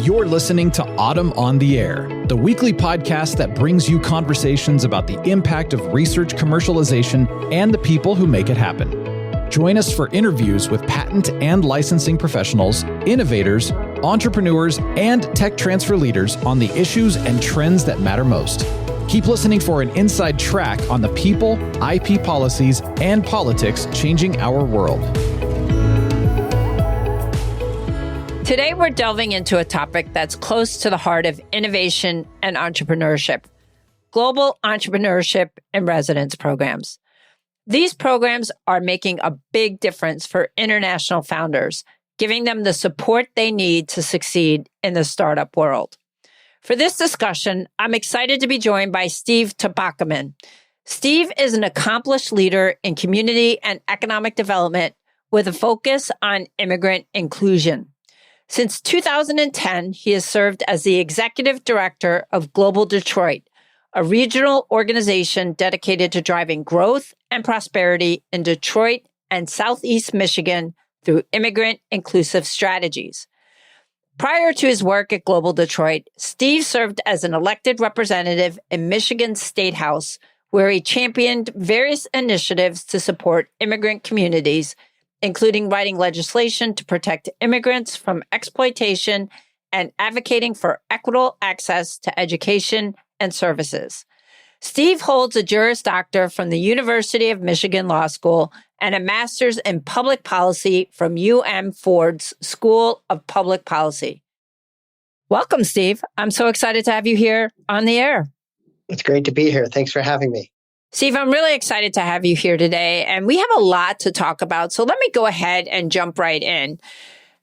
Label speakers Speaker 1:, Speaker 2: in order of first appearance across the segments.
Speaker 1: You're listening to Autumn on the Air, the weekly podcast that brings you conversations about the impact of research commercialization and the people who make it happen. Join us for interviews with patent and licensing professionals, innovators, entrepreneurs, and tech transfer leaders on the issues and trends that matter most. Keep listening for an inside track on the people, IP policies, and politics changing our world.
Speaker 2: Today, we're delving into a topic that's close to the heart of innovation and entrepreneurship: global entrepreneurship and residence programs. These programs are making a big difference for international founders, giving them the support they need to succeed in the startup world. For this discussion, I'm excited to be joined by Steve Tobocman. Steve is an accomplished leader in community and economic development with a focus on immigrant inclusion. Since 2010, he has served as the executive director of Global Detroit, a regional organization dedicated to driving growth and prosperity in Detroit and Southeast Michigan through immigrant-inclusive strategies. Prior to his work at Global Detroit, Steve served as an elected representative in Michigan's State House, where he championed various initiatives to support immigrant communities, including writing legislation to protect immigrants from exploitation and advocating for equitable access to education and services. Steve holds a Juris Doctor from the University of Michigan Law School and a master's in public policy from Ford's School of Public Policy. Welcome, Steve. I'm so excited to have you here on the air.
Speaker 3: It's great to be here. Thanks for having me.
Speaker 2: Steve, I'm really excited to have you here today, and we have a lot to talk about. So let me go ahead and jump right in.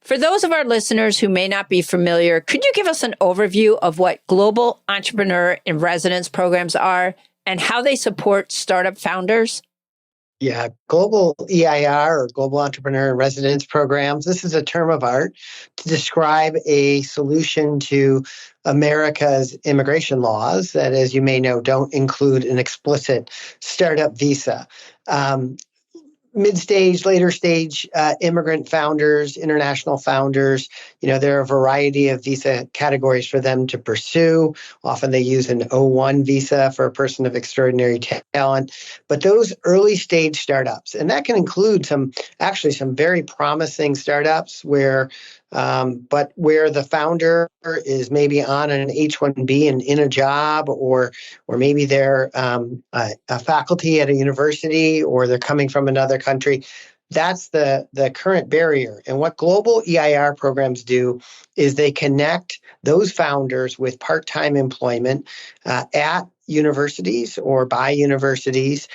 Speaker 2: For those of our listeners who may not be familiar, could you give us an overview of what Global Entrepreneur in Residence programs are and how they support startup founders?
Speaker 3: Yeah, Global EIR, or Global Entrepreneur in Residence programs, this is a term of art to describe a solution to America's immigration laws that, as you may know, don't include an explicit startup visa. Mid-stage, later stage immigrant founders, international founders, there are a variety of visa categories for them to pursue. Often they use an O1 visa for a person of extraordinary talent. But those early stage startups, and that can include some very promising startups where the founder is maybe on an H-1B and in a job, or maybe they're a faculty at a university, or they're coming from another country. That's the current barrier. And what global EIR programs do is they connect those founders with part-time employment at universities or by universities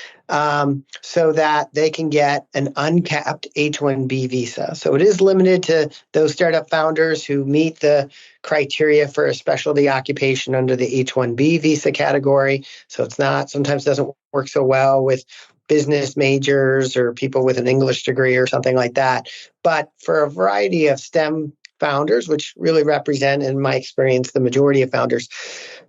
Speaker 3: so that they can get an uncapped H-1B visa. So it is limited to those startup founders who meet the criteria for a specialty occupation under the H-1B visa category. So sometimes doesn't work so well with business majors or people with an English degree or something like that. But for a variety of STEM founders, which really represent, in my experience, the majority of founders,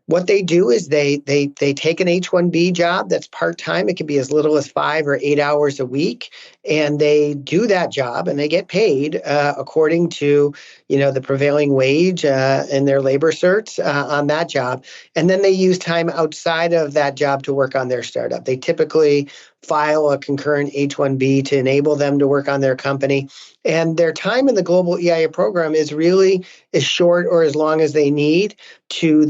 Speaker 3: what they do is they take an H-1B job that's part-time. It can be as little as 5 or 8 hours a week, and they do that job and they get paid according to the prevailing wage and their labor certs on that job. And then they use time outside of that job to work on their startup. They typically file a concurrent H-1B to enable them to work on their company. And their time in the Global EIR program is really as short or as long as they need to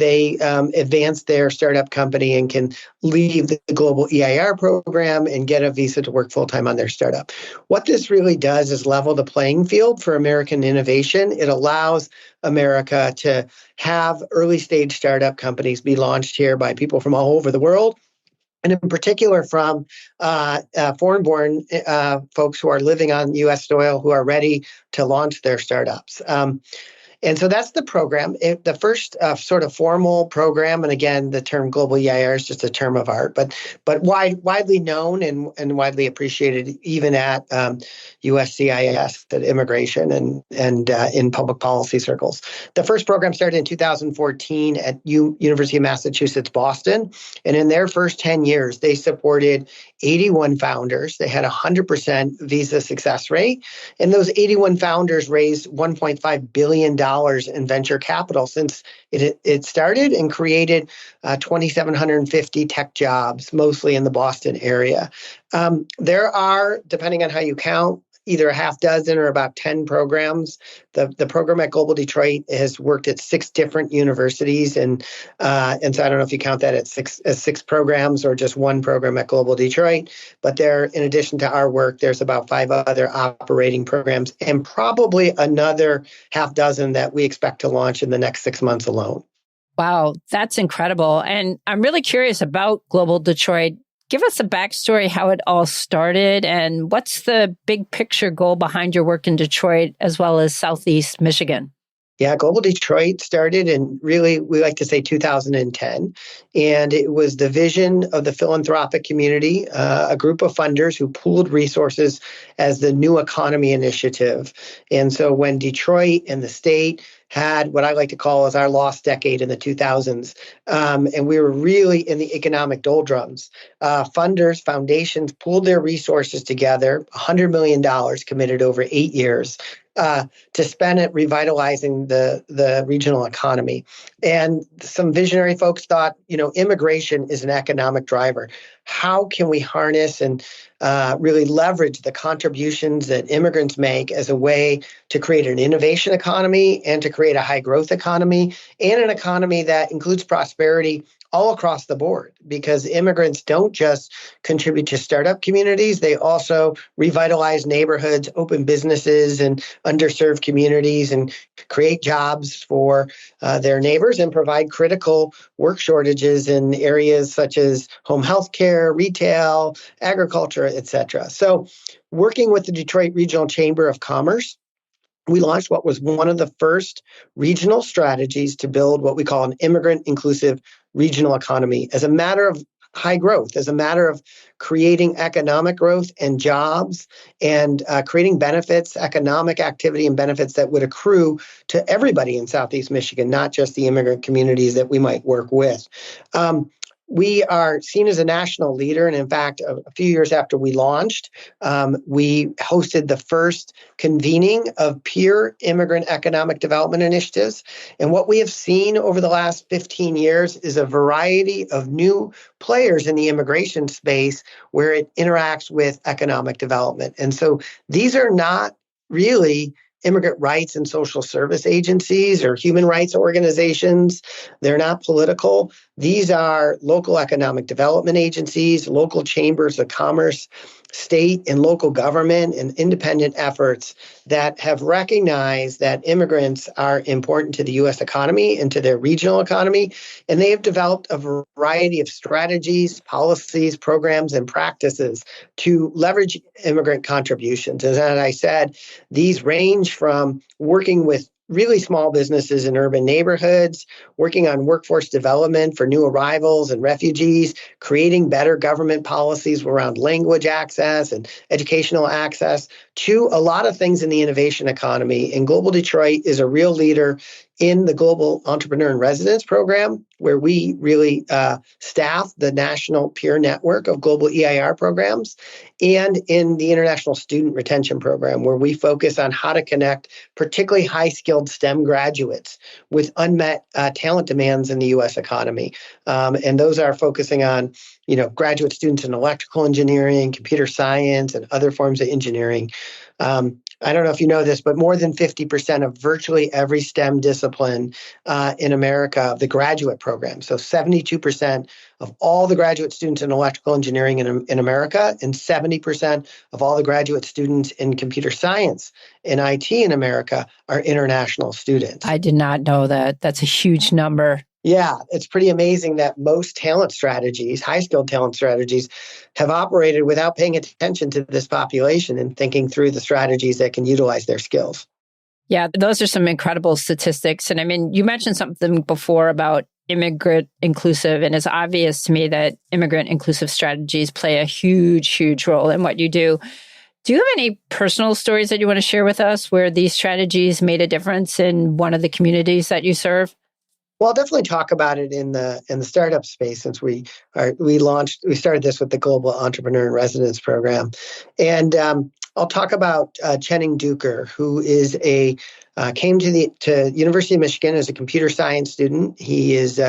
Speaker 3: advance their startup company and can leave the Global EIR program and get a visa to work full-time on their startup. What this really does is level the playing field for American innovation. It allows America to have early-stage startup companies be launched here by people from all over the world, and in particular from foreign-born folks who are living on U.S. soil who are ready to launch their startups. And so that's the program. The first sort of formal program, and again, the term global EIR is just a term of art, but widely known and widely appreciated even at USCIS, at immigration and in public policy circles. The first program started in 2014 at University of Massachusetts, Boston, and in their first 10 years, they supported 81 founders. They had a 100% visa success rate, and those 81 founders raised $1.5 billion in venture capital since it started, and created 2,750 tech jobs, mostly in the Boston area. There are, depending on how you count, either a half dozen or about 10 programs. The program at Global Detroit has worked at 6 different universities. And so I don't know if you count that as six programs or just one program at Global Detroit. But there, in addition to our work, there's about 5 other operating programs and probably another half dozen that we expect to launch in the next 6 months alone.
Speaker 2: Wow, that's incredible. And I'm really curious about Global Detroit. Give us a backstory, how it all started, and what's the big picture goal behind your work in Detroit as well as Southeast Michigan?
Speaker 3: Yeah, Global Detroit started in, really, we like to say 2010. And it was the vision of the philanthropic community, a group of funders who pooled resources as the New Economy Initiative. And so when Detroit and the state had what I like to call as our lost decade in the 2000s, and we were really in the economic doldrums, funders, foundations pooled their resources together, $100 million committed over 8 years, to spend it revitalizing the regional economy. And some visionary folks thought, immigration is an economic driver. How can we harness and really leverage the contributions that immigrants make as a way to create an innovation economy and to create a high growth economy and an economy that includes prosperity all across the board? Because immigrants don't just contribute to startup communities, they also revitalize neighborhoods, open businesses and underserved communities, and create jobs for their neighbors and provide critical work shortages in areas such as home health care, retail, agriculture, etc. So working with the Detroit Regional Chamber of Commerce, we launched what was one of the first regional strategies to build what we call an immigrant-inclusive regional economy as a matter of high growth, as a matter of creating economic growth and jobs and creating benefits, economic activity and benefits that would accrue to everybody in Southeast Michigan, not just the immigrant communities that we might work with. We are seen as a national leader. And in fact, a few years after we launched, we hosted the first convening of peer immigrant economic development initiatives. And what we have seen over the last 15 years is a variety of new players in the immigration space where it interacts with economic development. And so these are not really immigrant rights and social service agencies or human rights organizations. They're not political. These are local economic development agencies, local chambers of commerce, state and local government, and independent efforts that have recognized that immigrants are important to the U.S. economy and to their regional economy. And they have developed a variety of strategies, policies, programs, and practices to leverage immigrant contributions. As I said, these range from working with really small businesses in urban neighborhoods, working on workforce development for new arrivals and refugees, creating better government policies around language access and educational access, to a lot of things in the innovation economy. And Global Detroit is a real leader in the Global Entrepreneur in Residence program, where we really staff the national peer network of global EIR programs, and in the International Student Retention Program, where we focus on how to connect particularly high-skilled STEM graduates with unmet talent demands in the U.S. economy. And those are focusing on graduate students in electrical engineering, computer science, and other forms of engineering. I don't know if you know this, but more than 50% of virtually every STEM discipline in America, the graduate program, so 72% of all the graduate students in electrical engineering in America, and 70% of all the graduate students in computer science and IT in America are international students.
Speaker 2: I did not know that. That's a huge number.
Speaker 3: Yeah, it's pretty amazing that most talent strategies, high-skilled talent strategies, have operated without paying attention to this population and thinking through the strategies that can utilize their skills.
Speaker 2: Yeah, those are some incredible statistics. And I mean, you mentioned something before about immigrant-inclusive, and it's obvious to me that immigrant-inclusive strategies play a huge, huge role in what you do. Do you have any personal stories that you want to share with us where these strategies made a difference in one of the communities that you serve?
Speaker 3: Well, I'll definitely talk about it in the startup space, since we started this with the Global Entrepreneur in Residence program. And I'll talk about Chening Duker, who is a came to University of Michigan as a computer science student. He is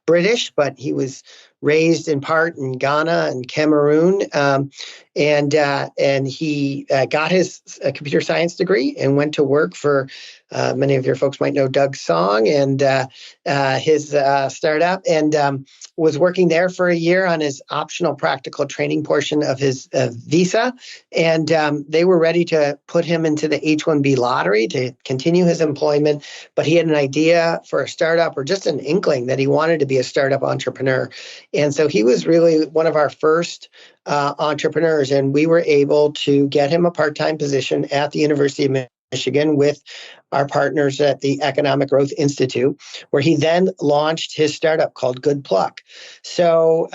Speaker 3: British, but he was raised in part in Ghana and Cameroon, and he got his computer science degree and went to work for many of your folks might know Doug Song and his startup, and was working there for a year on his optional practical training portion of his visa, and they were ready to put him into the H-1B lottery to continue his employment, but he had an idea for a startup or just an inkling that he wanted to be a startup entrepreneur. And so he was really one of our first entrepreneurs, and we were able to get him a part-time position at the University of Michigan with our partners at the Economic Growth Institute, where he then launched his startup called Goodpluck. So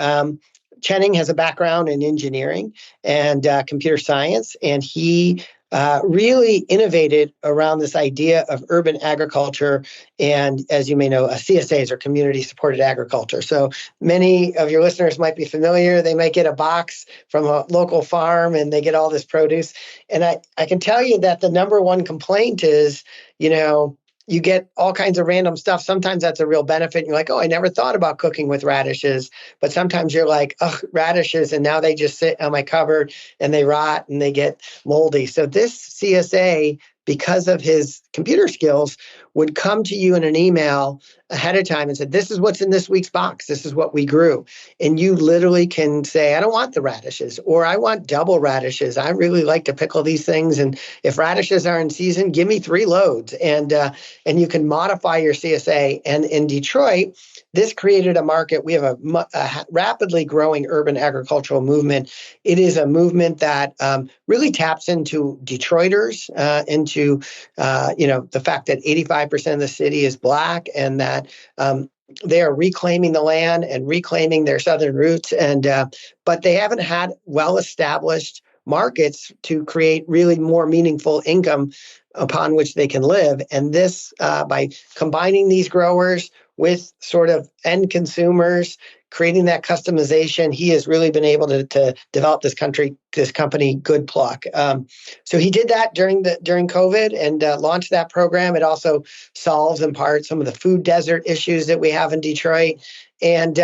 Speaker 3: Chening has a background in engineering and computer science, and he really innovated around this idea of urban agriculture and, as you may know, CSAs, or community supported agriculture. So many of your listeners might be familiar. They might get a box from a local farm and they get all this produce. And I can tell you that the number one complaint is, you get all kinds of random stuff. Sometimes that's a real benefit. You're like, oh, I never thought about cooking with radishes. But sometimes you're like, oh, radishes, and now they just sit on my cupboard and they rot and they get moldy. So this CSA, because of his computer skills, would come to you in an email ahead of time and said, this is what's in this week's box. This is what we grew. And you literally can say, I don't want the radishes, or I want double radishes. I really like to pickle these things. And if radishes are in season, give me 3 loads. And you can modify your CSA. And in Detroit, this created a market. We have a rapidly growing urban agricultural movement. It is a movement that really taps into Detroiters, into the fact that 85% of the city is Black, and that they are reclaiming the land and reclaiming their southern roots. But they haven't had well-established markets to create really more meaningful income upon which they can live. And this, by combining these growers with sort of end consumers, creating that customization, he has really been able to develop this company, Goodpluck. So he did that during COVID and launched that program. It also solves in part some of the food desert issues that we have in Detroit. And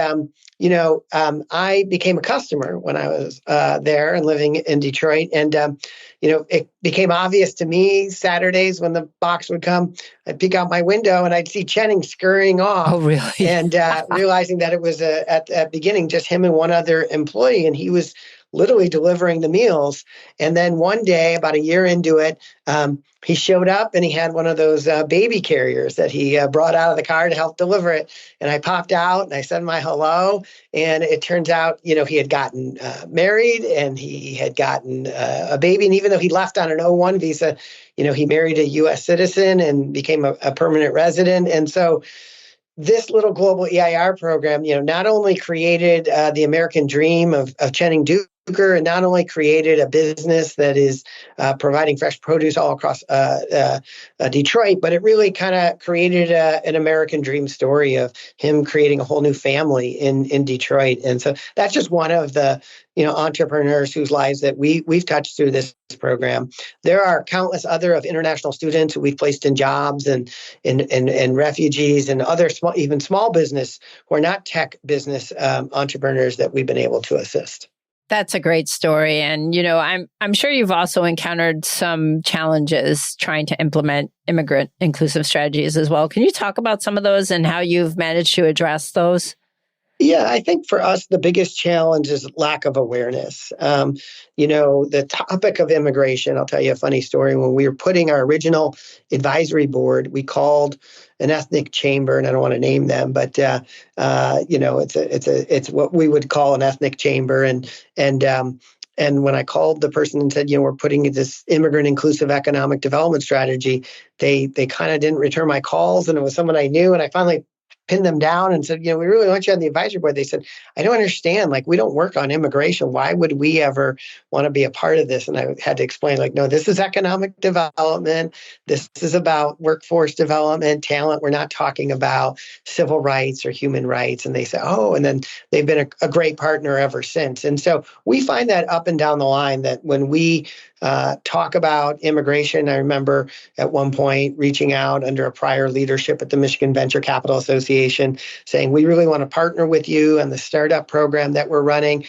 Speaker 3: I became a customer when I was there and living in Detroit. And it became obvious to me Saturdays when the box would come, I'd peek out my window and I'd see Chening scurrying off.
Speaker 2: Oh, really?
Speaker 3: And realizing that it was at the beginning just him and one other employee, and he was literally delivering the meals. And then one day, about a year into it, he showed up and he had one of those baby carriers that he brought out of the car to help deliver it. And I popped out and I said my hello. And it turns out, he had gotten married and he had gotten a baby. And even though he left on an O1 visa, he married a U.S. citizen and became a permanent resident. And so this little global EIR program, not only created the American dream of Chening Duker, and not only created a business that is providing fresh produce all across Detroit, but it really kind of created an American dream story of him creating a whole new family in Detroit. And so that's just one of the entrepreneurs whose lives that we've touched through this program. There are countless other of international students who we've placed in jobs and refugees and other small business who are not tech business entrepreneurs that we've been able to assist.
Speaker 2: That's a great story. And, I'm sure you've also encountered some challenges trying to implement immigrant-inclusive strategies as well. Can you talk about some of those and how you've managed to address those?
Speaker 3: Yeah, I think for us, the biggest challenge is lack of awareness. The topic of immigration, I'll tell you a funny story. When we were putting our original advisory board, we called an ethnic chamber, and I don't want to name them, but it's what we would call an ethnic chamber. And when I called the person and said, we're putting this immigrant inclusive economic development strategy, they kind of didn't return my calls, and it was someone I knew, and I finally pinned them down and said, we really want you on the advisory board. They said, I don't understand. We don't work on immigration. Why would we ever want to be a part of this? And I had to explain, no, this is economic development. This is about workforce development, talent. We're not talking about civil rights or human rights. And they say, oh, and then they've been a great partner ever since. And so we find that up and down the line that when we talk about immigration. I remember at one point reaching out under a prior leadership at the Michigan Venture Capital Association saying, we really want to partner with you on the startup program that we're running.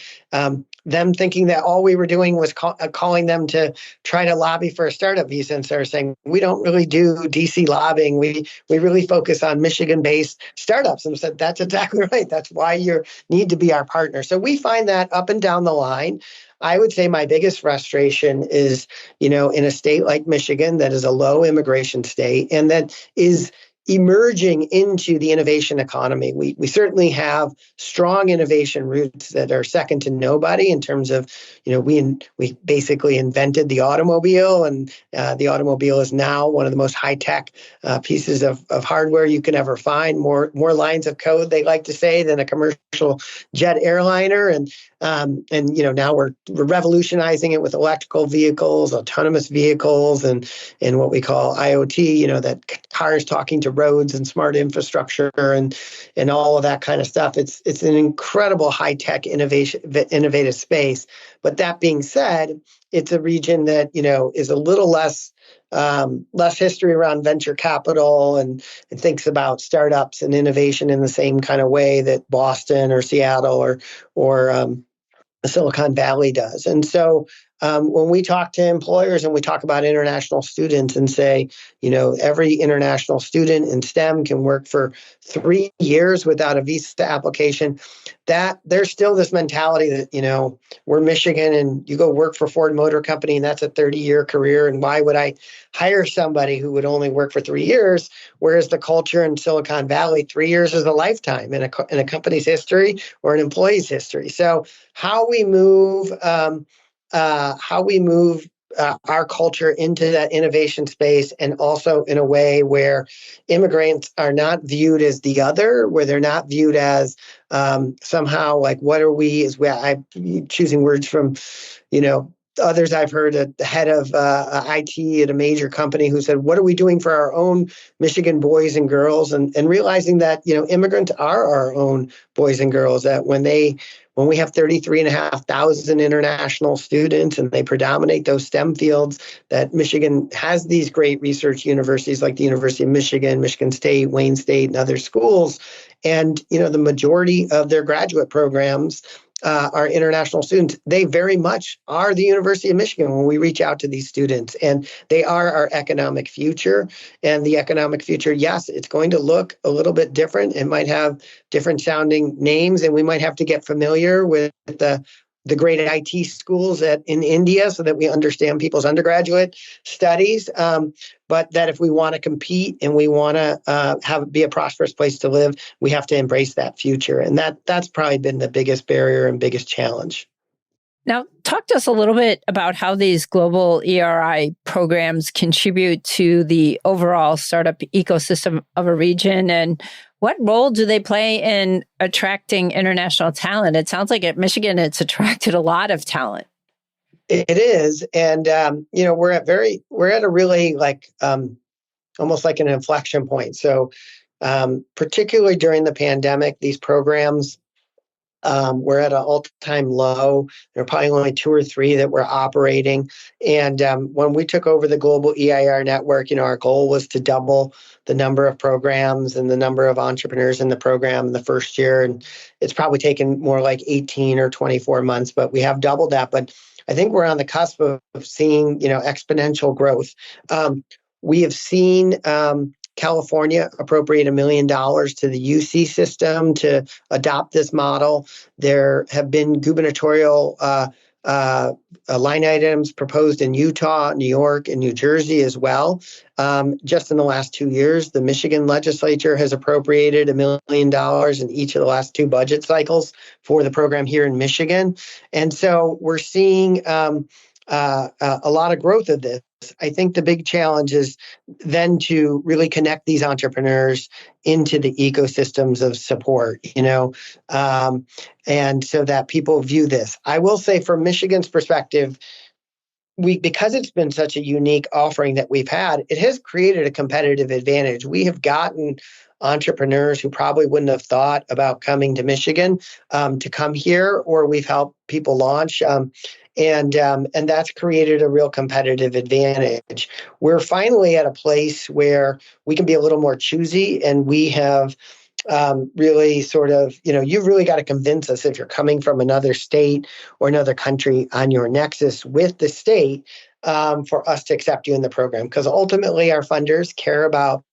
Speaker 3: Them thinking that all we were doing was calling them to try to lobby for a startup visa, and started saying, we don't really do DC lobbying. We really focus on Michigan-based startups. And I said, that's exactly right. That's why you need to be our partner. So we find that up and down the line. I would say my biggest frustration is, in a state like Michigan that is a low immigration state and that is emerging into the innovation economy. We certainly have strong innovation roots that are second to nobody in terms of, we basically invented the automobile, and the automobile is now one of the most high-tech pieces of hardware you can ever find. More lines of code, they like to say, than a commercial jet airliner. And now we're revolutionizing it with electrical vehicles, autonomous vehicles, and what we call IoT. That cars talking to roads and smart infrastructure and all of that kind of stuff. It's an incredible high-tech innovative space. But that being said, it's a region that is a little less history around venture capital and thinks about startups and innovation in the same kind of way that Boston or Seattle or Silicon Valley does. And so when we talk to employers and we talk about international students and say, every international student in STEM can work for 3 years without a visa application, that there's still this mentality that, we're Michigan and you go work for Ford Motor Company and that's a 30-year career. And why would I hire somebody who would only work for 3 years? Whereas the culture in Silicon Valley, 3 years is a lifetime in a company's history or an employee's history. So how we move our culture into that innovation space, and also in a way where immigrants are not viewed as the other, where they're not viewed as somehow like, what are we? I'm choosing words from, others I've heard, the head of IT at a major company who said, what are we doing for our own Michigan boys and girls? And realizing that, immigrants are our own boys and girls, that when we have 33,500 international students and they predominate those STEM fields, that Michigan has these great research universities like the University of Michigan, Michigan State, Wayne State, and other schools. And, the majority of their graduate programs are international students. They very much are the University of Michigan when we reach out to these students, and they are our economic future. And the economic future, yes, it's going to look a little bit different. It might have different sounding names, and we might have to get familiar with the great IT schools in India so that we understand people's undergraduate studies. But that if we want to compete and we want to be a prosperous place to live, we have to embrace that future. And that's probably been the biggest barrier and biggest challenge.
Speaker 2: Now, talk to us a little bit about how these global ERI programs contribute to the overall startup ecosystem of a region, and what role do they play in attracting international talent? It sounds like at Michigan, it's attracted a lot of talent.
Speaker 3: It is. And, we're at a really almost like an inflection point. So particularly during the pandemic, these programs we're at an all-time low. There are probably only 2 or 3 that were operating. And when we took over the global EIR network, our goal was to double the number of programs and the number of entrepreneurs in the program in the first year. And it's probably taken more like 18 or 24 months, but we have doubled that. But I think we're on the cusp of seeing, exponential growth. We have seen California appropriate $1 million to the UC system to adopt this model. There have been gubernatorial line items proposed in Utah, New York, and New Jersey as well. Just in the last 2 years, the Michigan legislature has appropriated $1 million in each of the last 2 budget cycles for the program here in Michigan. And so we're seeing a lot of growth of this. I think the big challenge is then to really connect these entrepreneurs into the ecosystems of support, and so that people view this. I will say from Michigan's perspective, because it's been such a unique offering that we've had, it has created a competitive advantage. We have gotten entrepreneurs who probably wouldn't have thought about coming to Michigan to come here, or we've helped people launch And that's created a real competitive advantage. We're finally at a place where we can be a little more choosy, and we have really sort of, you've really got to convince us if you're coming from another state or another country on your nexus with the state for us to accept you in the program. Because ultimately, our funders care about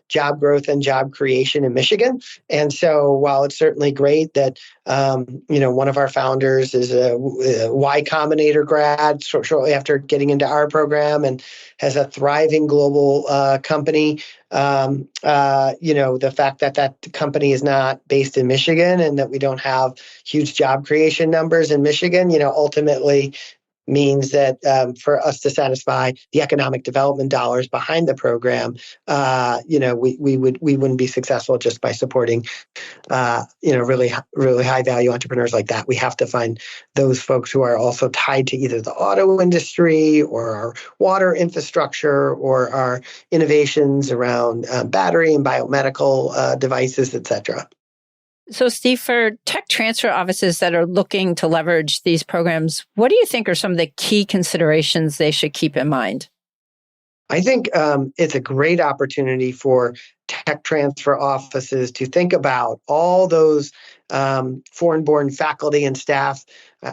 Speaker 3: job growth and job creation in Michigan. And so while it's certainly great that, one of our founders is a Y Combinator grad shortly after getting into our program and has a thriving global company, the fact that that company is not based in Michigan and that we don't have huge job creation numbers in Michigan, ultimately means that for us to satisfy the economic development dollars behind the program, we wouldn't be successful just by supporting, really high value entrepreneurs like that. We have to find those folks who are also tied to either the auto industry or our water infrastructure or our innovations around battery and biomedical devices, et cetera.
Speaker 2: So, Steve, for tech transfer offices that are looking to leverage these programs, what do you think are some of the key considerations they should keep in mind?
Speaker 3: I think it's a great opportunity for tech transfer offices to think about all those foreign-born faculty and staff.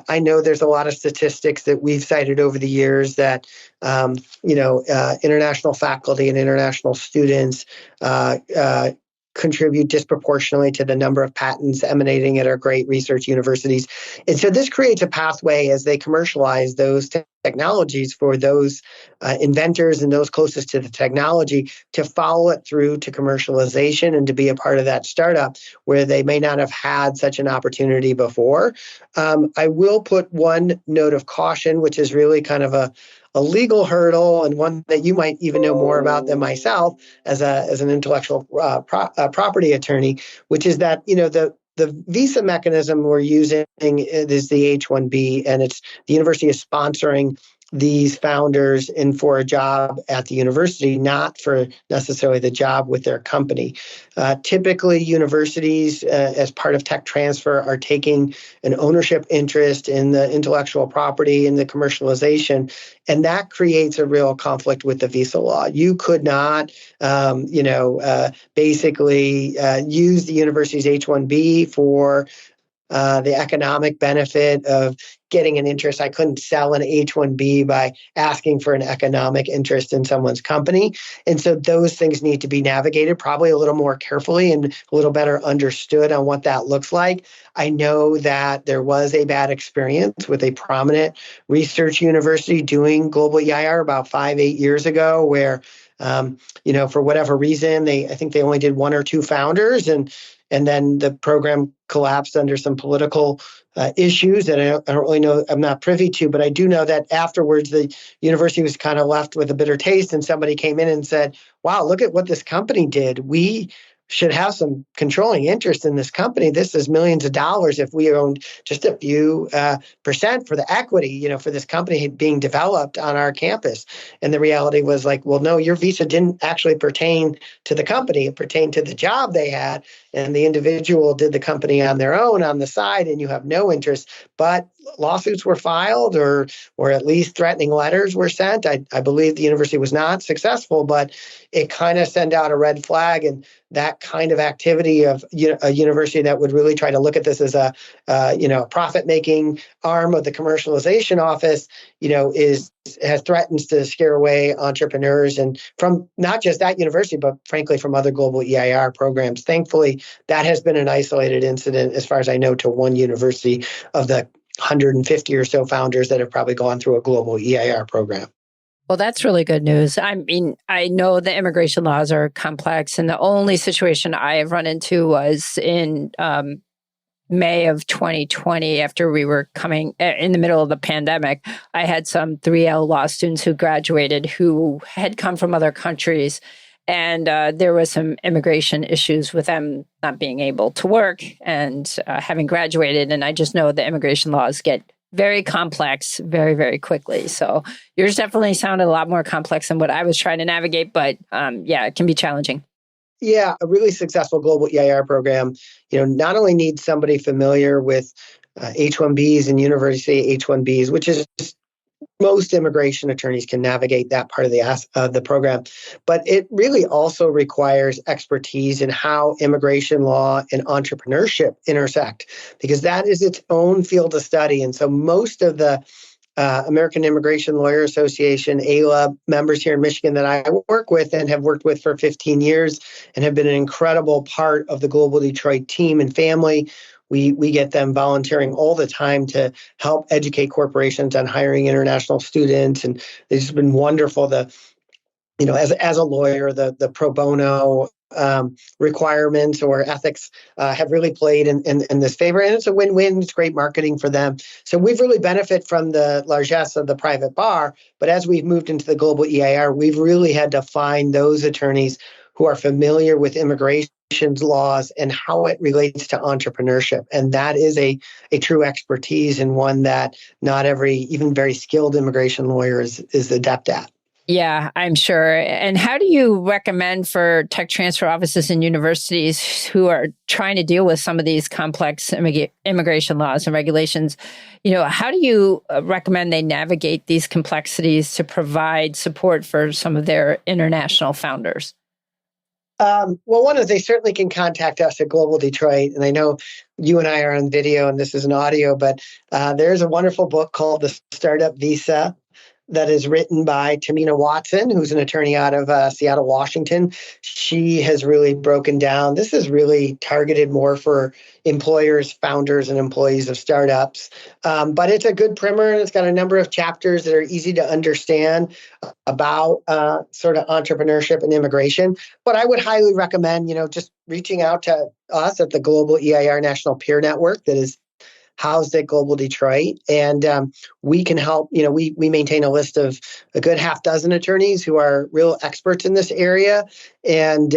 Speaker 3: I know there's a lot of statistics that we've cited over the years that, international faculty and international students contribute disproportionately to the number of patents emanating at our great research universities. And so this creates a pathway as they commercialize those technologies for those inventors and those closest to the technology to follow it through to commercialization and to be a part of that startup where they may not have had such an opportunity before. I will put one note of caution, which is really kind of a legal hurdle and one that you might even know more about than myself as an intellectual property attorney, which is that, the visa mechanism we're using is the H-1B, and it's the university is sponsoring these founders in for a job at the university, not for necessarily the job with their company. Typically, universities, as part of tech transfer, are taking an ownership interest in the intellectual property and the commercialization, and that creates a real conflict with the visa law. You could not, basically use the university's H-1B for the economic benefit of getting an interest. I couldn't sell an H-1B by asking for an economic interest in someone's company. And so those things need to be navigated probably a little more carefully and a little better understood on what that looks like. I know that there was a bad experience with a prominent research university doing global EIR about 5-8 years ago where, for whatever reason, I think they only did 1 or 2 founders and then the program collapsed under some political issues that I don't really know, I'm not privy to, but I do know that afterwards the university was kind of left with a bitter taste and somebody came in and said, wow, look at what this company did. We should have some controlling interest in this company. This is millions of dollars if we owned just a few percent for the equity, for this company being developed on our campus. And the reality was like, well, no, your visa didn't actually pertain to the company. It pertained to the job they had. And the individual did the company on their own on the side, and you have no interest. But lawsuits were filed or at least threatening letters were sent. I believe the university was not successful, but it kind of sent out a red flag. And that kind of activity of a university that would really try to look at this as a profit-making arm of the commercialization office, has threatened to scare away entrepreneurs, and from not just that university, but frankly from other global EIR programs. Thankfully, that has been an isolated incident, as far as I know, to one university of the 150 or so founders that have probably gone through a global EIR program.
Speaker 2: Well, that's really good news. I mean, I know the immigration laws are complex, and the only situation I have run into was in May of 2020, after we were coming in the middle of the pandemic. I had some 3L law students who graduated who had come from other countries, and there was some immigration issues with them not being able to work and having graduated. And I just know the immigration laws get very complex very, very quickly. So yours definitely sounded a lot more complex than what I was trying to navigate, but it can be challenging.
Speaker 3: Yeah, a really successful global EIR program, not only needs somebody familiar with H-1Bs and university H-1Bs, which is most immigration attorneys can navigate that part of the program. But it really also requires expertise in how immigration law and entrepreneurship intersect, because that is its own field of study. And so most of the American Immigration Lawyer Association, ALA members here in Michigan that I work with and have worked with for 15 years and have been an incredible part of the Global Detroit team and family. We get them volunteering all the time to help educate corporations on hiring international students. And it's just been wonderful. As a lawyer, the pro bono requirements or ethics have really played in this favor. And it's a win-win. It's great marketing for them. So we've really benefited from the largesse of the private bar. But as we've moved into the global EIR, we've really had to find those attorneys who are familiar with immigration laws and how it relates to entrepreneurship. And that is a true expertise, and one that not every, even very skilled immigration lawyer is adept at.
Speaker 2: Yeah, I'm sure. And how do you recommend for tech transfer offices and universities who are trying to deal with some of these complex immigration laws and regulations? How do you recommend they navigate these complexities to provide support for some of their international founders?
Speaker 3: One is they certainly can contact us at Global Detroit. And I know you and I are on video and this is an audio, but there's a wonderful book called The Startup Visa that is written by Tamina Watson, who's an attorney out of Seattle, Washington. She has really broken down. This is really targeted more for employers, founders, and employees of startups. But it's a good primer, and it's got a number of chapters that are easy to understand about sort of entrepreneurship and immigration. But I would highly recommend, just reaching out to us at the Global EIR National Peer Network that is housed at Global Detroit. And we can help. We maintain a list of a good half dozen attorneys who are real experts in this area. And,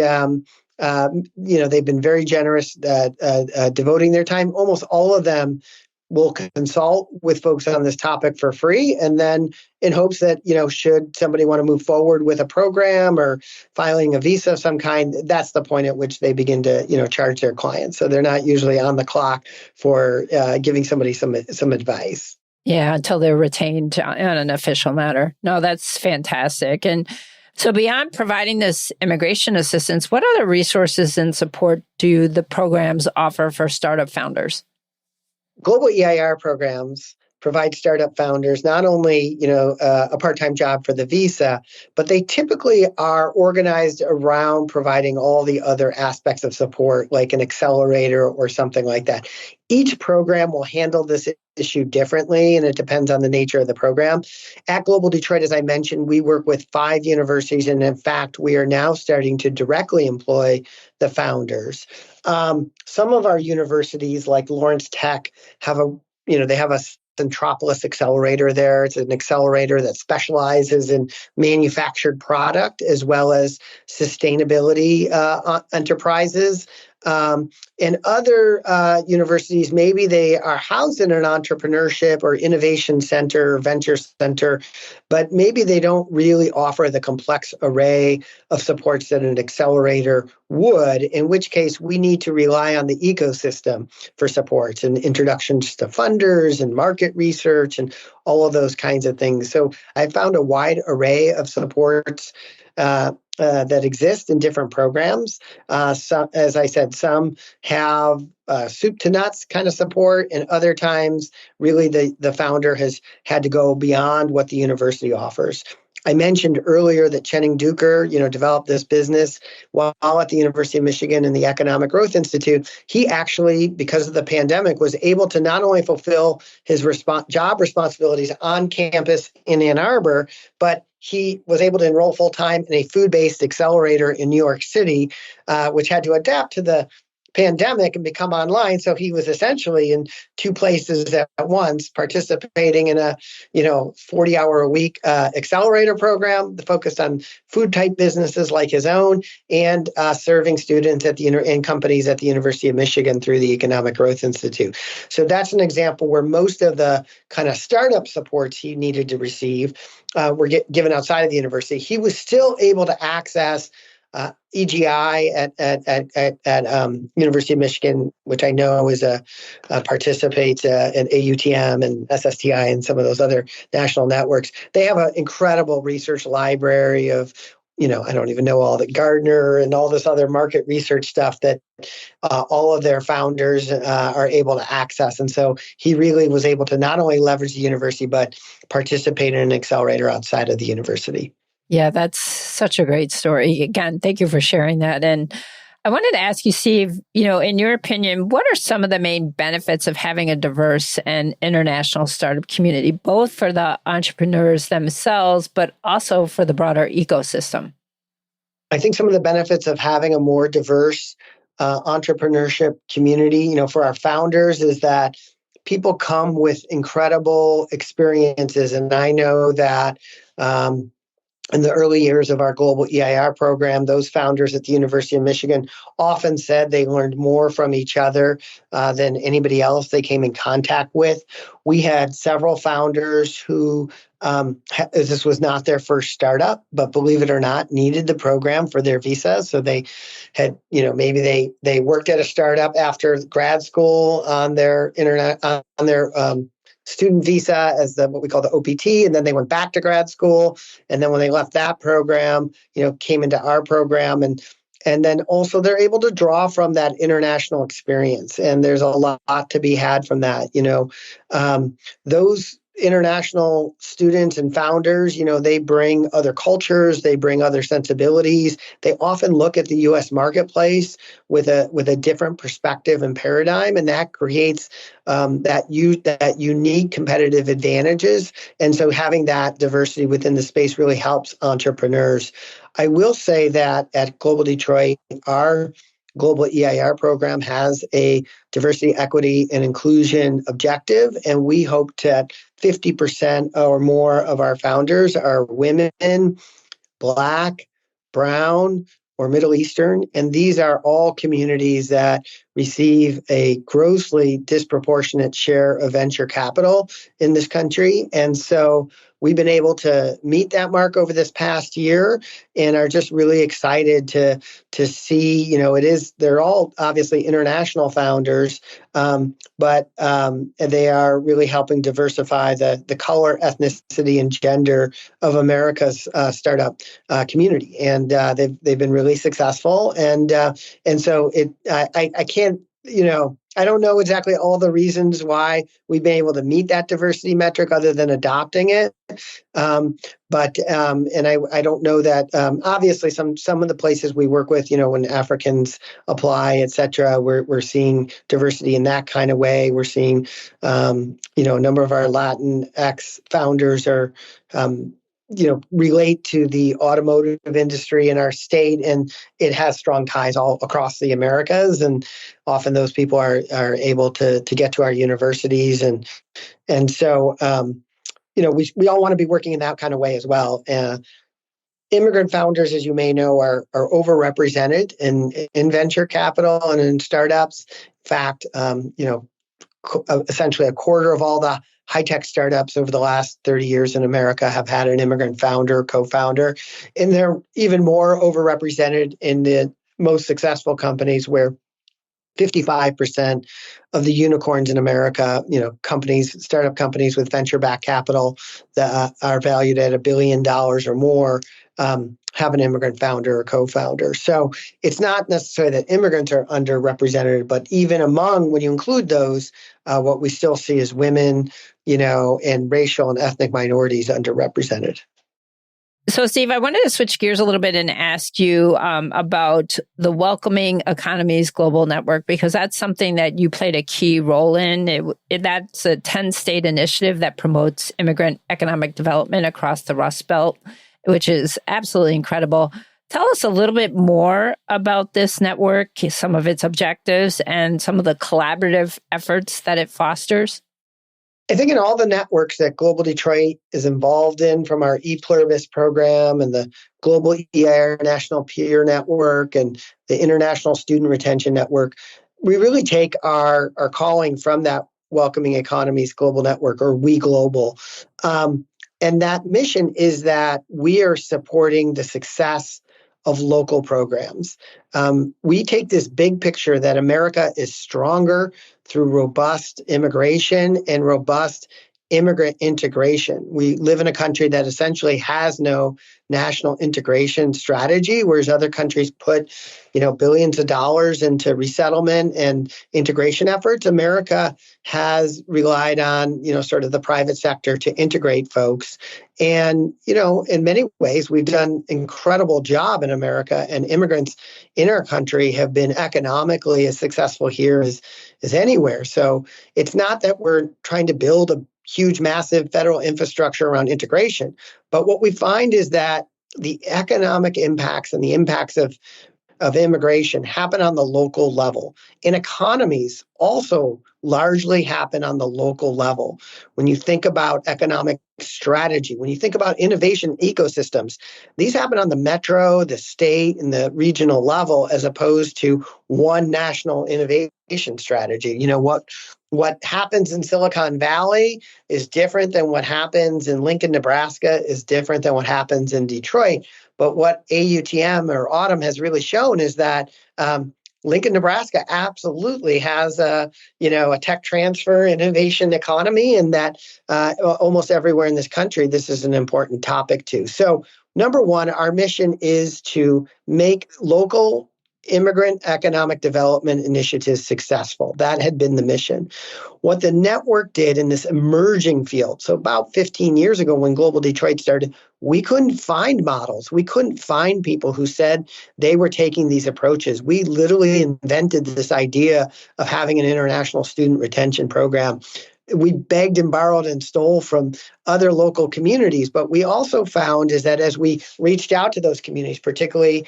Speaker 3: they've been very generous devoting their time. Almost all of them will consult with folks on this topic for free. And then in hopes that, should somebody want to move forward with a program or filing a visa of some kind, that's the point at which they begin to, charge their clients. So they're not usually on the clock for giving somebody some advice.
Speaker 2: Yeah, until they're retained on an official matter. No, that's fantastic. And so beyond providing this immigration assistance, what other resources and support do the programs offer for startup founders?
Speaker 3: Global EIR programs provide startup founders not only, a part-time job for the visa, but they typically are organized around providing all the other aspects of support, like an accelerator or something like that. Each program will handle this issue differently, and it depends on the nature of the program. At Global Detroit, as I mentioned, we work with 5 universities, and in fact, we are now starting to directly employ the founders. Some of our universities, like Lawrence Tech, have a Centropolis accelerator there. It's an accelerator that specializes in manufactured product as well as sustainability enterprises. And other universities, maybe they are housed in an entrepreneurship or innovation center or venture center, but maybe they don't really offer the complex array of supports that an accelerator would, in which case we need to rely on the ecosystem for supports and introductions to funders and market research and all of those kinds of things. So I found a wide array of supports that exist in different programs. Some, as I said, some have soup to nuts kind of support, and other times, really, the founder has had to go beyond what the university offers. I mentioned earlier that Chening Duker, developed this business while at the University of Michigan and the Economic Growth Institute. He actually, because of the pandemic, was able to not only fulfill his job responsibilities on campus in Ann Arbor, but he was able to enroll full-time in a food-based accelerator in New York City, which had to adapt to the pandemic and become online. So he was essentially in 2 places at once, participating in a 40-hour-a-week accelerator program focused on food-type businesses like his own, and serving students at and companies at the University of Michigan through the Economic Growth Institute. So that's an example where most of the kind of startup supports he needed to receive were given outside of the university. He was still able to access EGI at University of Michigan, which I know is participates in AUTM and SSTI and some of those other national networks. They have an incredible research library of, I don't even know all the Gardner and all this other market research stuff that all of their founders are able to access. And so he really was able to not only leverage the university, but participate in an accelerator outside of the university.
Speaker 2: Yeah, that's such a great story. Again, thank you for sharing that. And I wanted to ask you, Steve, in your opinion, what are some of the main benefits of having a diverse and international startup community, both for the entrepreneurs themselves, but also for the broader ecosystem?
Speaker 3: I think some of the benefits of having a more diverse entrepreneurship community, for our founders is that people come with incredible experiences. And I know that in the early years of our global EIR program, those founders at the University of Michigan often said they learned more from each other than anybody else they came in contact with. We had several founders who, this was not their first startup, but believe it or not, needed the program for their visa. So they had, maybe they worked at a startup after grad school on their student visa as what we call the OPT, and then they went back to grad school. And then when they left that program, came into our program, and then also they're able to draw from that international experience. And there's a lot to be had from that. Those international students and founders, they bring other cultures, they bring other sensibilities. They often look at the U.S. marketplace with a different perspective and paradigm, and that creates that unique competitive advantages. And so having that diversity within the space really helps entrepreneurs. I will say that at Global Detroit, our Global EIR program has a diversity, equity, and inclusion objective, and we hope that 50% or more of our founders are women, Black, Brown, or Middle Eastern. And these are all communities that receive a grossly disproportionate share of venture capital in this country. And so we've been able to meet that mark over this past year and are just really excited to see, they're all obviously international founders, but they are really helping diversify the color, ethnicity, and gender of America's startup community. And they've been really successful. And so I can't, I don't know exactly all the reasons why we've been able to meet that diversity metric other than adopting it. But I don't know that, obviously some of the places we work with, when Africans apply, et cetera, we're seeing diversity in that kind of way. We're seeing, a number of our Latinx founders are, relate to the automotive industry in our state, and it has strong ties all across the Americas. And often those people are able to get to our universities, and so we all want to be working in that kind of way as well. Immigrant founders, as you may know, are overrepresented in venture capital and in startups. In fact, essentially a quarter of all the high-tech startups over the last 30 years in America have had an immigrant founder, co-founder, and they're even more overrepresented in the most successful companies, where 55% of the unicorns in America, startup companies with venture-backed capital that are valued at $1 billion or more, have an immigrant founder or co-founder. So it's not necessarily that immigrants are underrepresented, but even among, when you include those, what we still see is women, and racial and ethnic minorities underrepresented.
Speaker 2: So, Steve, I wanted to switch gears a little bit and ask you about the Welcoming Economies Global Network, because that's something that you played a key role in. That's a 10-state initiative that promotes immigrant economic development across the Rust Belt, which is absolutely incredible. Tell us a little bit more about this network, some of its objectives, and some of the collaborative efforts that it fosters.
Speaker 3: I think in all the networks that Global Detroit is involved in, from our ePluribus program and the Global EIR National Peer Network and the International Student Retention Network, we really take our calling from that Welcoming Economies Global Network, or We Global. And that mission is that we are supporting the success of local programs. We take this big picture that America is stronger through robust immigration and robust immigrant integration. We live in a country that essentially has no national integration strategy, whereas other countries put, billions of dollars into resettlement and integration efforts. America has relied on, sort of the private sector to integrate folks. And, in many ways, we've done an incredible job in America, and immigrants in our country have been economically as successful here as anywhere. So it's not that we're trying to build a huge, massive federal infrastructure around integration. But what we find is that the economic impacts and the impacts of immigration happen on the local level. And economies also largely happen on the local level. When you think about economic strategy, when you think about innovation ecosystems, these happen on the metro, the state, and the regional level, as opposed to one national innovation strategy. What happens in Silicon Valley is different than what happens in Lincoln, Nebraska, is different than what happens in Detroit. But what AUTM or Autumn has really shown is that Lincoln, Nebraska absolutely has a tech transfer innovation economy, and that almost everywhere in this country, this is an important topic too. So number one, our mission is to make local immigrant economic development initiatives successful. That had been the mission. What the network did in this emerging field, so about 15 years ago when Global Detroit started, we couldn't find models. We couldn't find people who said they were taking these approaches. We literally invented this idea of having an international student retention program. We begged and borrowed and stole from other local communities, but we also found is that as we reached out to those communities, particularly,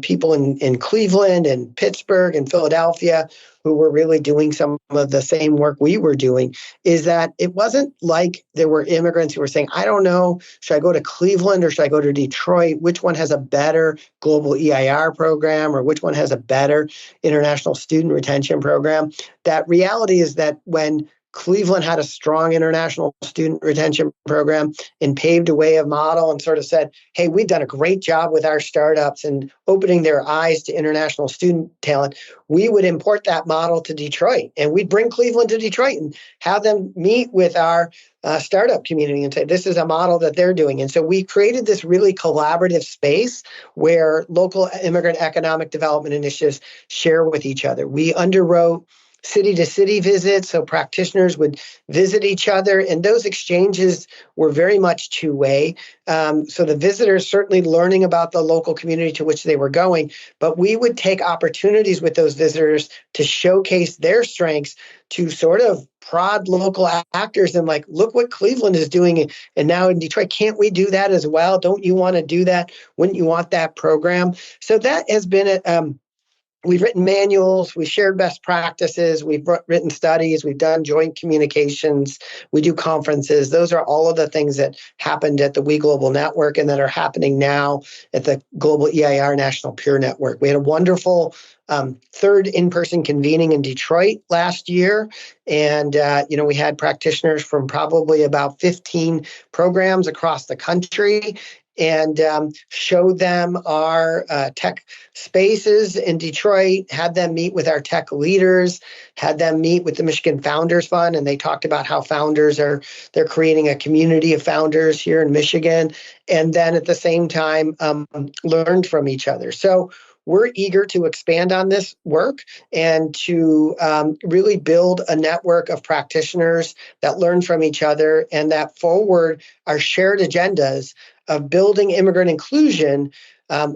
Speaker 3: people in Cleveland and Pittsburgh and Philadelphia, who were really doing some of the same work we were doing, is that it wasn't like there were immigrants who were saying, I don't know, should I go to Cleveland or should I go to Detroit? Which one has a better global EIR program, or which one has a better international student retention program? That reality is that when Cleveland had a strong international student retention program and paved a way of model and sort of said, hey, we've done a great job with our startups and opening their eyes to international student talent. We would import that model to Detroit, and we'd bring Cleveland to Detroit and have them meet with our startup community and say, this is a model that they're doing. And so we created this really collaborative space where local immigrant economic development initiatives share with each other. We underwrote city-to-city visits, so practitioners would visit each other, and those exchanges were very much two-way. So the visitors certainly learning about the local community to which they were going, but we would take opportunities with those visitors to showcase their strengths, to sort of prod local actors and look what Cleveland is doing, and now in Detroit, can't we do that as well? Don't you want to do that? Wouldn't you want that program? So that has been we've written manuals, we've shared best practices, we've written studies, we've done joint communications, we do conferences. Those are all of the things that happened at the We Global Network and that are happening now at the Global EIR National Peer Network. We had a wonderful third in-person convening in Detroit last year. And, we had practitioners from probably about 15 programs across the country, and showed them our tech spaces in Detroit, had them meet with our tech leaders, had them meet with the Michigan Founders Fund, and they talked about how they're creating a community of founders here in Michigan, and then at the same time learned from each other. So we're eager to expand on this work and to really build a network of practitioners that learn from each other and that forward our shared agendas of building immigrant inclusion,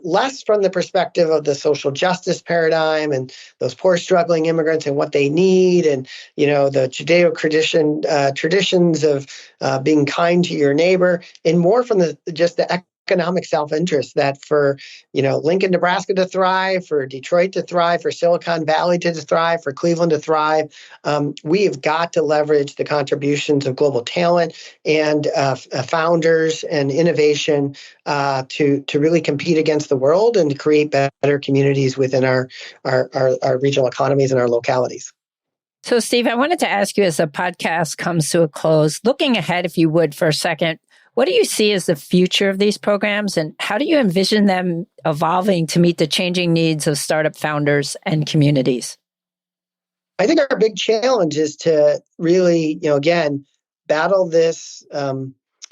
Speaker 3: less from the perspective of the social justice paradigm and those poor struggling immigrants and what they need, and the Judeo-Christian traditions of being kind to your neighbor, and more from the economic self-interest that for Lincoln, Nebraska to thrive, for Detroit to thrive, for Silicon Valley to thrive, for Cleveland to thrive, we have got to leverage the contributions of global talent and founders and innovation to really compete against the world and to create better communities within our regional economies and our localities.
Speaker 2: So, Steve, I wanted to ask you, as the podcast comes to a close, looking ahead, if you would, for a second, What do you see as the future of these programs, and how do you envision them evolving to meet the changing needs of startup founders and communities?
Speaker 3: I think our big challenge is to really, again, battle this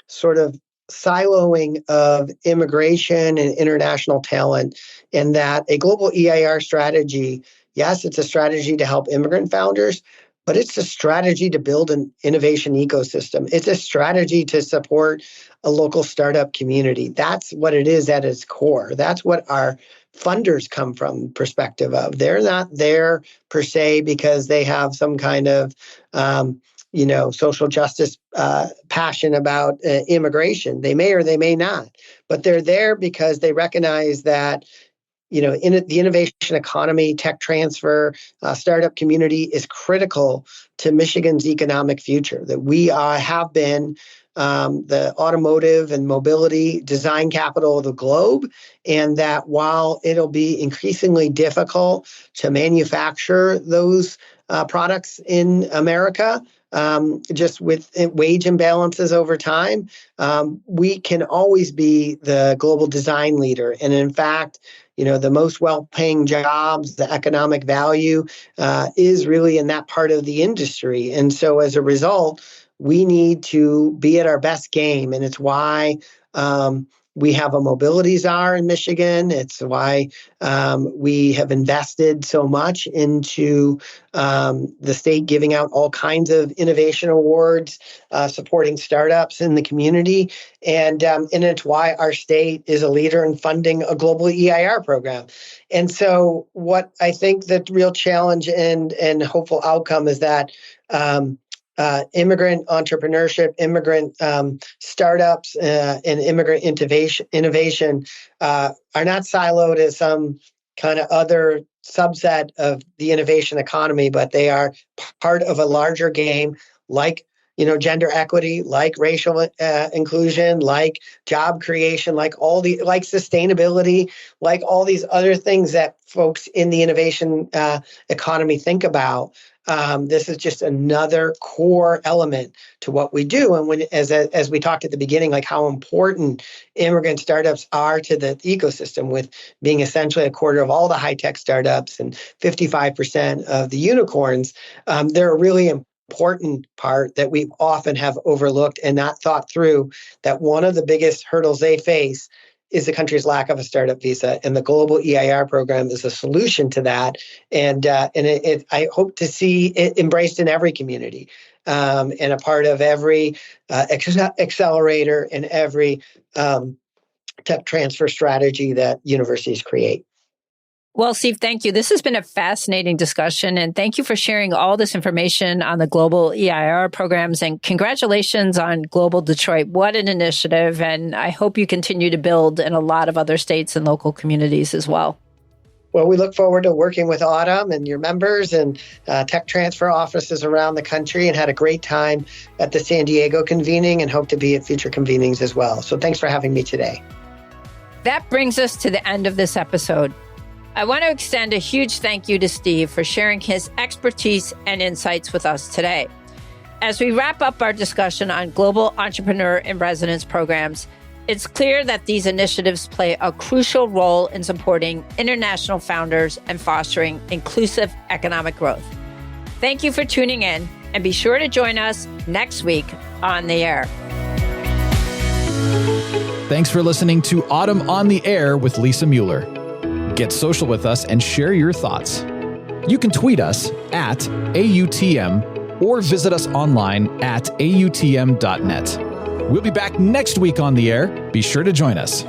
Speaker 3: sort of siloing of immigration and international talent, and that a global EIR strategy, yes, it's a strategy to help immigrant founders, but it's a strategy to build an innovation ecosystem. It's a strategy to support a local startup community. That's what it is at its core. That's what our funders come from perspective of. They're not there per se because they have some kind of social justice passion about immigration. They may or they may not, but they're there because they recognize that in the innovation economy, tech transfer, startup community is critical to Michigan's economic future. That we have been the automotive and mobility design capital of the globe, and that while it'll be increasingly difficult to manufacture those products in America, just with wage imbalances over time, we can always be the global design leader. And in fact, the most well-paying jobs, the economic value is really in that part of the industry. And so as a result, we need to be at our best game. And it's why we have a mobility czar in Michigan. It's why we have invested so much into the state giving out all kinds of innovation awards, supporting startups in the community. And it's why our state is a leader in funding a global EIR program. And so what I think the real challenge and hopeful outcome is that immigrant entrepreneurship, immigrant startups, and immigrant innovation are not siloed as some kind of other subset of the innovation economy, but they are part of a larger game, like gender equity, like racial inclusion, like job creation, like sustainability, like all these other things that folks in the innovation economy think about. This is just another core element to what we do. And as we talked at the beginning, like how important immigrant startups are to the ecosystem, with being essentially a quarter of all the high-tech startups and 55% of the unicorns, they're a really important part that we often have overlooked and not thought through, that one of the biggest hurdles they face is the country's lack of a startup visa, and the global EIR program is a solution to that. And I hope to see it embraced in every community, and a part of every accelerator and every tech transfer strategy that universities create.
Speaker 2: Well, Steve, thank you. This has been a fascinating discussion, and thank you for sharing all this information on the global EIR programs, and congratulations on Global Detroit. What an initiative, and I hope you continue to build in a lot of other states and local communities as well.
Speaker 3: Well, we look forward to working with Autumn and your members and tech transfer offices around the country, and had a great time at the San Diego convening and hope to be at future convenings as well. So thanks for having me today.
Speaker 2: That brings us to the end of this episode. I want to extend a huge thank you to Steve for sharing his expertise and insights with us today. As we wrap up our discussion on global entrepreneur in residence programs, it's clear that these initiatives play a crucial role in supporting international founders and fostering inclusive economic growth. Thank you for tuning in, and be sure to join us next week on The Air.
Speaker 1: Thanks for listening to Autumn on the Air with Lisa Mueller. Get social with us and share your thoughts. You can tweet us at AUTM or visit us online at autm.net. We'll be back next week on The Air. Be sure to join us.